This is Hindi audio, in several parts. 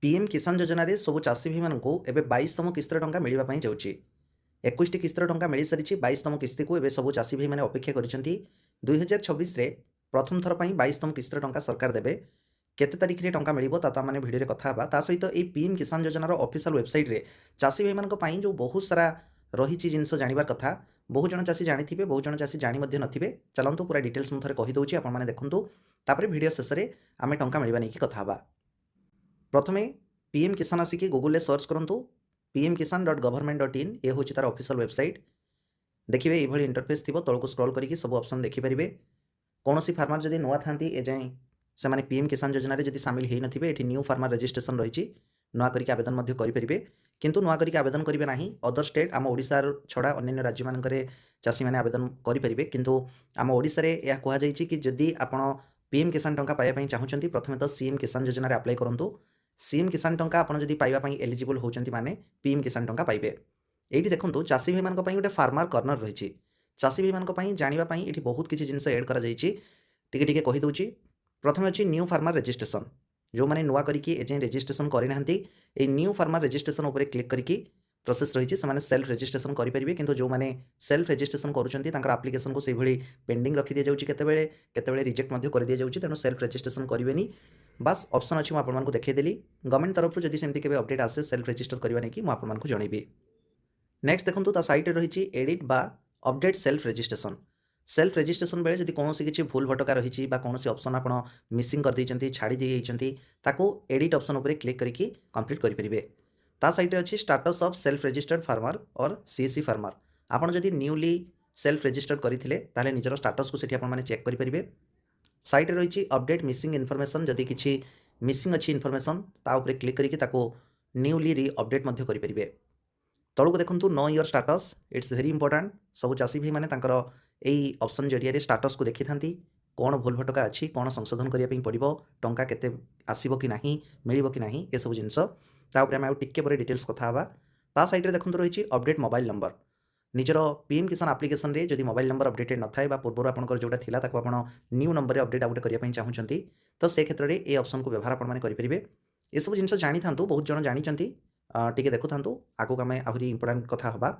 पीएम किसान योजना रे सब चाषी भाई मानक एबे 22तम किस्तर टंका मिलवा पई जाउची 21टी किस्तर टंका मिल सारिछि 22तम किस्ती को एबे सब चाषी भाई माने अपेक्षा करिसेंती 2026 रे प्रथम थर पई 22तम किस्तर टंका सरकार देबे केते तारिख रे टंका मिलिबो ता माने भिडियो रे कथा हबा ता सहित ए पीएम किसान योजना रो ऑफिशियल वेबसाइट रे चाषी भाई मानक पई जो बहुत सारा रहिछि जिंस जानिबार कथा बहुत जन चाषी जानिथिबे बहुत जन चाषी जानि मध्ये नथिबे चलंतु पूरा डिटेल्स मु थरे कहि दउची आपण माने देखंतु तापर भिडियो शेष रे आमे टंका मिलबा नै की कथा हबा प्रथमे पीएम किसान आसिक गुगल सर्च करूँ pmkisan.government.in ये हूँ तार ऑफिशियल वेबसाइट देखिए ये इंटरफेस थी तौक स्क्रॉल करके सब ऑप्शन देखिपारे कौन सी फार्मर जब नुआ था एजाएँ से पीएम किसान योजना जब सामिल हो नथिबे एठी न्यू फार्मर रजिस्ट्रेशन रही नुआ करके आवेदन करेंगे किंतु नुआ करके आवेदन करेंगे ना अदर स्टेट आम ओडिशार छड़ा अन्य राज्य मान चाषी मैंने आवेदन करेंगे किंतु आम ओडिशा यह कहुई कि जदि आपड़ पीएम किसान टंका पाइबा चाहूँगी प्रथम तो सीएम किसान योजना अप्लाई करूँ सीएम किसान टंका आपड़ जदि पाइबा एलिजिबल होती माने पीएम किसान टंका पाइबे ये देखो चाषी भाई मान गोटे फार्मर कर्नर रही चाषी भाई मान जानापी ये बहुत किसी जिन एड कर कहीदे प्रथम अच्छी न्यू फार्मर रजिस्ट्रेशन जो मैंने नुआ करके एजें रजिस्ट्रेशन करना न्यू फार्मर रजिस्ट्रेशन उपर क्लिक करके प्रोसेस रही से सेल्फ रजिस्ट्रेशन करेंगे किंतु जो मैंने सेल्फ रजिस्ट्रेशन करुँच आप्लिकेसन को से भाई पेंडिंग रखी दि जाऊँगी केतबेले रिजेक्ट कर दि जाऊँगी तेणु सेल्फ रजिस्ट्रेशन करेंगे बास ऑप्शन अच्छी मुझे देखीदेली गवर्नमेंट तरफ जब सेमती केवे अपडेट आसे सेल्फ रजिस्टर करवा नहीं मुझे जनइबी नेक्स्ट देखो ता साइट रही एडिट बा अपडेट सेल्फ रजिस्ट्रेशन बेले जब कौन किसी भूल भटका रही कौन ऑप्शन आप मिसिंग कर देइचंती छाड़ी देइचंती ताको एडिट ऑप्शन उपर क्लिक करके कंप्लीट करेंगे ता साइट अच्छी status of self registered farmer और सीएससी फार्मर आपड़ जदि न्यूली सेल्फ रजिस्टर्ड करते निजर स्टाटस को सेठी आपने चेक करेंगे साइट रही अपडेट मिसिंग इनफॉरमेशन जदि किसी मिसिंग अच्छी इनफॉरमेशन ता उपरे क्लिक करके न्यूली री अपडेट करेंगे तौक देखूँ know your status it's very important सब चाषी भाई मैंने यही ऑप्शन जरिए स्टाटस को देखी था कौन भूल भटका अच्छी कौन संशोधन करने पड़ो टंका केते आसीबो कि नहीं मिलिबो कि नहीं ये सब जिनस आम टिके पर डिटेल्स कथा हवा ता साइड देखो रही अपडेट मोबाइल नंबर निजर पीएम किसान आप्लिकेसन रे जदि मोबाइल नंबर अपडेटेड न थाए पूर्व आपंकर जोटा थिला ताको आपण न्यू नंबर अपडेट आउट करने चाहूँगी तो से क्षेत्र में ये ऑप्शन को व्यवहार आपने करेंगे ये सब जिन जानी था बहुत जन जानी टी देखु था आगे आम आहरी इंपोर्टाट कथा हवा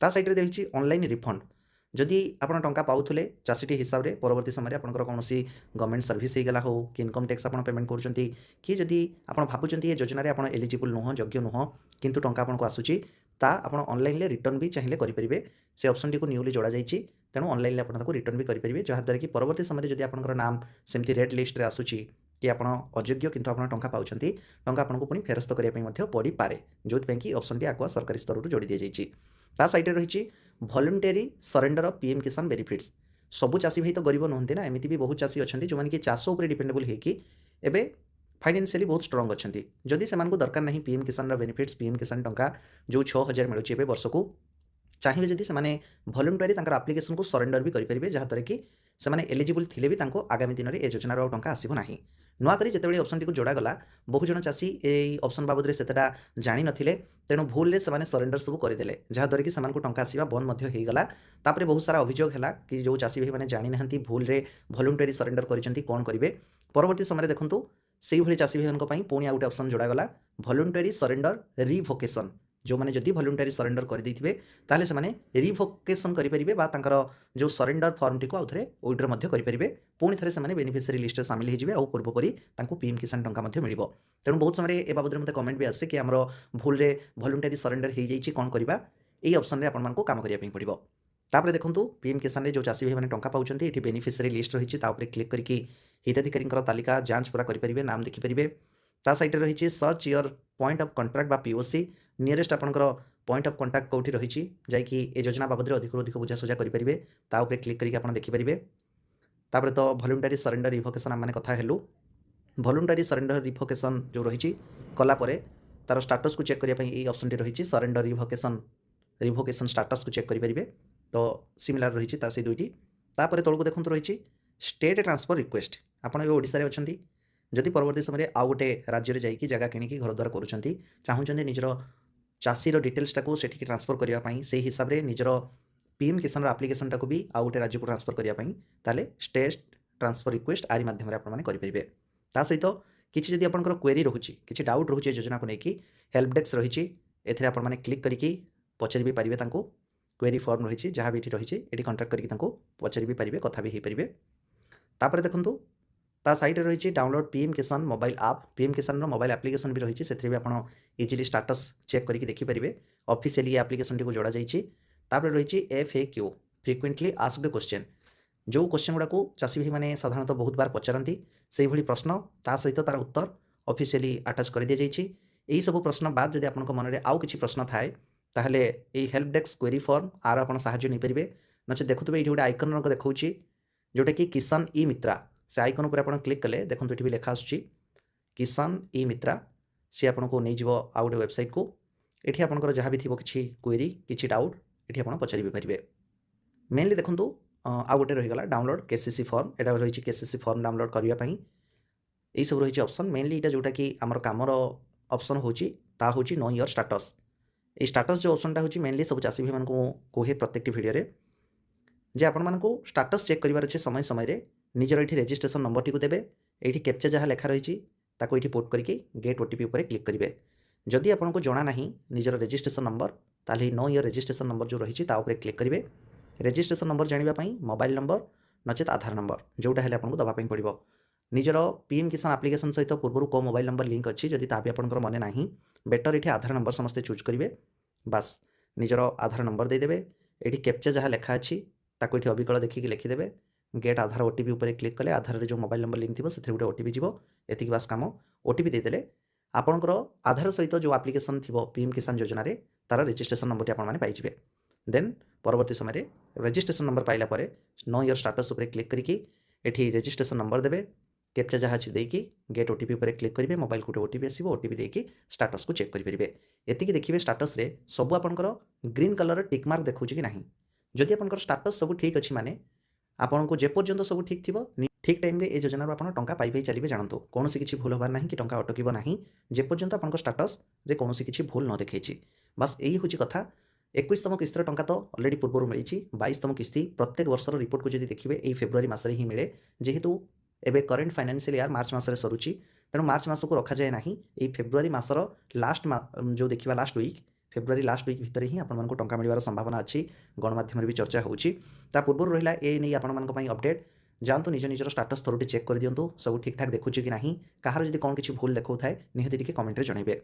ता साइड रही ऑनलाइन रिफंड जदि आपड़ टंका पाउले चाषीटी हिसाब से परवर्ती समय आपंकर कौन गवर्नमेंट सर्विस होगा हो कि इनकम टैक्स आप पेमेंट करुँच कि जदि आप भावुं ये योजना आप एलिजिबल नुह योग्य नुह किंतु टंका आपको आसूची ता आप ऑनलाइन रिटर्न भी चाहिए करेंगे से ऑप्शन टी को न्यूली जोड़ा जाइए तेणु ऑनलाइन आप रिटर्न भी करेंगे जहाँद्वारा कि परवर्ती समय जब आपंकर नाम सेमती रेड लिस्ट रे आसूची कि आप अयोग्य किंतु आप टंका पाँच टंका आपको पुणी फेरस्त करने पड़ पाए जो कि ऑप्शन टी आगुआ सरकारी स्तर जोड़ी दी जाइए ता साइड रही वॉलंटरी सरेंडर ऑफ पीएम किसान बेनिफिट्स सबू चाषी भाई तो गरीब नुहति ना एमती भी बहुत चाषी अच्छा जो कि चाष उपर डिपेंडेबल होगी फाइनान्शियली बहुत स्ट्रंग अच्छा जदि से दरकार नहीं पीएम किसान बेनिफिट्स पीएम किसान टंका जो 6000 मिलूँ वर्ष को चाहिए जदि से वॉलंटरी आप्लिकेसन को सरेंडर भी करेंगे जहाँद्वारा कि से एलिजिबल थे भी आगामी दिन में योजनार टंका आसब ना नुआ करी जिते ऑप्शन टी जोड़ागला बहु जन चाषी ये ऑप्शन बाबद से जानी नथिले तेणु भूल से सरेंडर सब करदे जहाँद्वारा कि टंका आसवा बंद होगा तापर बहुत सारा अभियोग है कि जो चाषी भाई मैंने जानी ना भूल वॉलंटरी सरेंडर कर कौन करेंगे परवर्ती समय देखूँ से ही चाषी भाई पुणी आउटे ऑप्शन जोड़ागला वॉलंटरी सरेंडर रिवोकेशन जो मैंने जदि वॉलंटरी सरेंडर कर देथिबे ताले से माने रिवोकेशन करेंगे जो सरेंडर फॉर्म टी को आउ थे विड्र करेंगे पुणी थे से बेनिफिशियरी लिस्ट सामिल हो पूर्वपरी पीएम किसान टंका मिल तेणु बहुत समय ए बाबद मत कमेंट भी आसे कि आमर भूल वॉलंटरी सरेंडर हो जाइए कौन करवा यही ऑप्शन में आपको काम करने पड़ो तापर देखूँ पीएम किसान जो चाषी भाई मैंने टंका पाँच ये बेनिफिशियरी लिस्ट रही क्लिक करके हिताधिकारी तालिका जांच पूरा करेंगे नाम देखिपारे ता साइड रही search your point of contract बा पीओसी नियरेस्ट आपंकर पॉइंट ऑफ कॉन्टैक्ट कौटी रही जैकि ए योजना बाबद अधिक अधिक बुझासुझा करेंगे ताऊपर क्लिक करके आप देखिपारे तापर तो वॉलंटरी सरेंडर रिवोकेशन आम कथा हेलु वॉलंटरी सरेंडर रिवोकेशन जो रही कलापर तार स्टाटस को चेक करने ये ऑप्शन टी रही सरेंडर रिवोकेशन स्टाटस को चेक करेंगे तो सिमिलार रही से दुईटी तापर तौक देखो रही स्टेट ट्रांसफर रिक्वेस्ट आपड़ ओडिशा रे अछंती जदि परवर्ती समय आउ गोटे राज्य में जाकि जगह किଣିकी घर द्वार करुँच चाहूँगी निजर चाषीर डिटेल्सटा को सेठी ट्रांसफर करने से हिसाब से निजर पीएम किसान आप्लिकेसन टाक भी आउ गोटे राज्य को ट्रांसफर करने स्टेट ट्रांसफर रिक्वेस्ट आरी माध्यम आपने करेंगे ता सहित କିଛି ଯଦି ଆପଣଙ୍କର କ୍ୱେରି ରହୁଛି, କିଛି ଡାଉଟ୍ ରହୁଛି ଏ ଯୋଜନାକୁ ନେଇକି, ହେଲ୍ପ ଡେସ୍କ ରହିଛି। ଏଥିରେ ଆପଣମାନେ କ୍ଲିକ୍ କରିକି ପଚାରି ବି ପାରିବେ ତାଙ୍କୁ। କ୍ୱେରି ଫର୍ମ ରହିଛି, ଯାହା ବି ଏଠି ରହିଛି, ଏଠି କଣ୍ଟାକ୍ଟ କରିକି ତାଙ୍କୁ ପଚାରି ବି ପାରିବେ, କଥା ବି ହେଇପାରିବେ। ତାପରେ ଦେଖନ୍ତୁ ତା ସାଇଡ଼୍ରେ ରହିଛି download PM Kisan mobile app. PM କିଷାନର ମୋବାଇଲ ଆପ୍ଲିକେସନ୍ ବି ରହିଛି, ସେଥିରେ ବି ଆପଣ ଇଜିଲି ଷ୍ଟାଟସ୍ ଚେକ୍ କରିକି ଦେଖିପାରିବେ। ଅଫିସିଆଲି ଏ ଆପ୍ଲିକେସନଟିକୁ ଯୋଡ଼ାଯାଇଛି। ତାପରେ ରହିଛି FAQ, ଫ୍ରିକ୍ୱେଣ୍ଟଲି ଆସ୍କଡ୍ କ୍ୱେଶ୍ଚନ୍। ଯେଉଁ କ୍ୱେଶ୍ଚନ୍ ଗୁଡ଼ାକୁ ଚାଷୀ ଭାଇମାନେ ସାଧାରଣତଃ ବହୁତ ବାର ପଚାରନ୍ତି, ସେଇଭଳି ପ୍ରଶ୍ନ ତା ସହିତ ତାର ଉତ୍ତର ଅଫିସିଆଲି ଆଟାଚ୍ କରିଦିଆଯାଇଛି। ଏହିସବୁ ପ୍ରଶ୍ନ ବାଦ୍ ଯଦି ଆପଣଙ୍କ ମନରେ ଆଉ କିଛି ପ୍ରଶ୍ନ ଥାଏ, ତାହେଲେ ଏଇ ହେଲ୍ପ ଡେସ୍କ କ୍ୱେରି ଫର୍ମ ଆର ଆପଣ ସାହାଯ୍ୟ ନେଇପାରିବେ। ନଚେତ୍ ଦେଖୁଥିବେ ଏଇଠି ଗୋଟେ ଆଇକନ୍ ଦେଖାଉଛି, ଯେଉଁଟାକି କିଷାନ ଇ ମିତ୍ରା। ସେ ଆଇକନ୍ ଉପରେ ଆପଣ କ୍ଲିକ୍ କଲେ ଦେଖନ୍ତୁ ଏଠି ବି ଲେଖା ଆସୁଛି କିଷାନ ଇ ମିତ୍ରା। ସିଏ ଆପଣଙ୍କୁ ନେଇଯିବ ଆଉ ଗୋଟେ ୱେବସାଇଟ୍କୁ। ଏଠି ଆପଣଙ୍କର ଯାହା ବି ଥିବ କିଛି କ୍ୱେରି, କିଛି ଡାଉଟ୍, ଏଠି ଆପଣ ପଚାରି ବି ପାରିବେ। ମେନଲି ଦେଖନ୍ତୁ ଆଉ ଗୋଟେ ରହିଗଲା ଡାଉନଲୋଡ୍ KCC ଫର୍ମ। ଏଇଟା ରହିଛି KCC ଫର୍ମ ଡାଉନଲୋଡ୍ କରିବା ପାଇଁ। ଏଇସବୁ ରହିଛି ଅପସନ୍। ମେନଲି ଏଇଟା ଯେଉଁଟାକି ଆମର କାମର ଅପସନ୍ ହେଉଛି, ତାହା ହେଉଛି ନୋ ୟୋର୍ ଷ୍ଟାଟସ୍। এই ଷ୍ଟାଟସ୍ ଯେଉଁ ଅପସନ୍ଟା ହେଉଛି ମେନଲି ସବୁ ଚାଷୀ ଭାଇମାନଙ୍କୁ ମୁଁ କୁହେ ପ୍ରତ୍ୟେକଟି ଭିଡ଼ିଓରେ, ଯେ ଆପଣମାନଙ୍କୁ ଷ୍ଟାଟସ୍ ଚେକ୍ କରିବାର ଅଛି ସମୟ ସମୟରେ ନିଜର ଏଠି ରେଜିଷ୍ଟ୍ରେସନ୍ ନମ୍ବରଟିକୁ ଦେବେ। ଏଇଠି କ୍ୟାପ୍ଚା ଯାହା ଲେଖା ରହିଛି ତାକୁ ଏଠି ପୁଟ୍ କରିକି ଗେଟ୍ OTP ଉପରେ କ୍ଲିକ୍ କରିବେ। ଯଦି ଆପଣଙ୍କୁ ଜଣା ନାହିଁ ନିଜର ରେଜିଷ୍ଟ୍ରେସନ୍ ନମ୍ବର, ତାହେଲେ ନୋ ୟୋର୍ ରେଜିଷ୍ଟ୍ରେସନ୍ ନମ୍ବର ଯେଉଁ ରହିଛି ତା ଉପରେ କ୍ଲିକ୍ କରିବେ। ରେଜିଷ୍ଟ୍ରେସନ୍ ନମ୍ବର ଜାଣିବା ପାଇଁ ମୋବାଇଲ ନମ୍ବର ନଚେତ୍ ଆଧାର ନମ୍ବର ଯେଉଁଟା ହେଲେ ଆପଣଙ୍କୁ ଦେବା ପାଇଁ ପଡ଼ିବ। ନିଜର ପିଏମ୍ କିଷାନ ଆପ୍ଲିକେସନ୍ ସହିତ ପୂର୍ବରୁ କେଉଁ ମୋବାଇଲ ନମ୍ବର ଲିଙ୍କ୍ ଅଛି, ଯଦି ତା ବି ଆପଣଙ୍କର ମନେ ନାହିଁ, ବେଟର୍ ଏଠି ଆଧାର ନମ୍ବର ସମସ୍ତେ ଚୁଜ୍ କରିବେ। ବାସ୍ ନିଜର ଆଧାର ନମ୍ବର ଦେଇଦେବେ। ଏଠି କ୍ୟାପ୍ଚା ଯାହା ଲେଖା ଅଛି ତାକୁ ଏଠି ଅବିକଳ ଦେଖିକି ଲେଖିଦେବେ। ଗେଟ୍ ଆଧାର OTP ଉପରେ କ୍ଲିକ୍ କଲେ ଆଧାରରେ ଯେଉଁ ମୋବାଇଲ ନମ୍ବର ଲିଙ୍କ୍ ଥିବ ସେଥିରେ ଗୋଟେ OTP ଯିବ। ଏତିକି ବାସ୍ କାମ। OTP ଦେଇଦେଲେ ଆପଣଙ୍କର ଆଧାର ସହିତ ଯେଉଁ ଆପ୍ଲିକେସନ୍ ଥିବ ପିଏମ୍ କିଷାନ ଯୋଜନାରେ, ତାର ରେଜିଷ୍ଟ୍ରେସନ୍ ନମ୍ବରଟି ଆପଣମାନେ ପାଇଯିବେ। ଦେନ୍ ପରବର୍ତ୍ତୀ ସମୟରେ ରେଜିଷ୍ଟ୍ରେସନ୍ ନମ୍ବର ପାଇଲା ପରେ ନୋ ୟୋର୍ ଷ୍ଟାଟସ୍ ଉପରେ କ୍ଲିକ୍ କରିକି ଏଠି ରେଜିଷ୍ଟ୍ରେସନ୍ ନମ୍ବର ଦେବେ। କ୍ୟାପ୍ଚା ଯାହା ଅଛି ଦେଇକି ଗେଟ୍ OTP ଉପରେ କ୍ଲିକ୍ କରିବେ। ମୋବାଇଲକୁ ଗୋଟେ OTP ଆସିବ, OTP ଦେଇକି ଷ୍ଟାଟସ୍କୁ ଚେକ୍ କରିପାରିବେ। ଏତିକି ଦେଖିବେ ଷ୍ଟାଟସ୍ରେ ସବୁ ଆପଣଙ୍କର ଗ୍ରୀନ୍ କଲର୍ର ଟିକ୍ ମାର୍କ ଦେଖାଉଛି କି ନାହିଁ। ଯଦି ଆପଣଙ୍କର ଷ୍ଟାଟସ୍ ସବୁ ଠିକ୍ ଅଛି ମାନେ ଆପଣଙ୍କୁ ଯେପର୍ଯ୍ୟନ୍ତ ସବୁ ଠିକ୍ ଥିବ, ଠିକ୍ ଟାଇମ୍ରେ ଏ ଯୋଜନାରୁ ଆପଣ ଟଙ୍କା ପାଇ ଚାଲିବେ ଜାଣନ୍ତୁ। କୌଣସି କିଛି ଭୁଲ ହେବାର ନାହିଁ କି ଟଙ୍କା ଅଟକିବ ନାହିଁ, ଯେପର୍ଯ୍ୟନ୍ତ ଆପଣଙ୍କ ଷ୍ଟାଟସ୍ରେ କୌଣସି କିଛି ଭୁଲ ନ ଦେଖେଇଛି। ବାସ୍ ଏଇ ହେଉଛି କଥା। 21ତମ କିସ୍ତିର ଟଙ୍କା ତ ଅଲରେଡ଼ି ପୂର୍ବରୁ ମିଳିଛି। 22ତମ କିସ୍ତି ପ୍ରତ୍ୟେକ ବର୍ଷର ରିପୋର୍ଟକୁ ଯଦି ଦେଖିବେ ଏଇ ଫେବୃଆରୀ ମାସରେ ହିଁ ମିଳେ। ଯେହେତୁ ଏବେ କରେଣ୍ଟ ଫାଇନାନ୍ସିଆଲ ଇୟର୍ ମାର୍ଚ୍ଚ ମାସରେ ସରୁଛି, ତେଣୁ ମାର୍ଚ୍ଚ ମାସକୁ ରଖାଯାଏ ନାହିଁ। ଏଇ ଫେବୃଆରୀ ମାସର ଲାଷ୍ଟ ଯେଉଁ ଦେଖିବା ଲାଷ୍ଟ ୱିକ୍, ଫେବୃଆରୀ ଲାଷ୍ଟ ୱିକ୍ ଭିତରେ ହିଁ ଆପଣମାନଙ୍କୁ ଟଙ୍କା ମିଳିବାର ସମ୍ଭାବନା ଅଛି। ଗଣମାଧ୍ୟମରେ ବି ଚର୍ଚ୍ଚା ହେଉଛି। ତା ପୂର୍ବରୁ ରହିଲା ଏ ନେଇ ଆପଣମାନଙ୍କ ପାଇଁ ଅପଡେଟ୍। ଯାଆନ୍ତୁ ନିଜ ନିଜର ଷ୍ଟାଟସ୍ ଥରୁଟି ଚେକ୍ କରିଦିଅନ୍ତୁ, ସବୁ ଠିକ୍ଠାକ୍ ଦେଖୁଛି କି ନାହିଁ। କାହାର ଯଦି କ'ଣ କିଛି ଭୁଲ ଦେଖାଉଥାଏ ନିହାତି ଟିକେ କମେଣ୍ଟରେ ଜଣାଇବେ।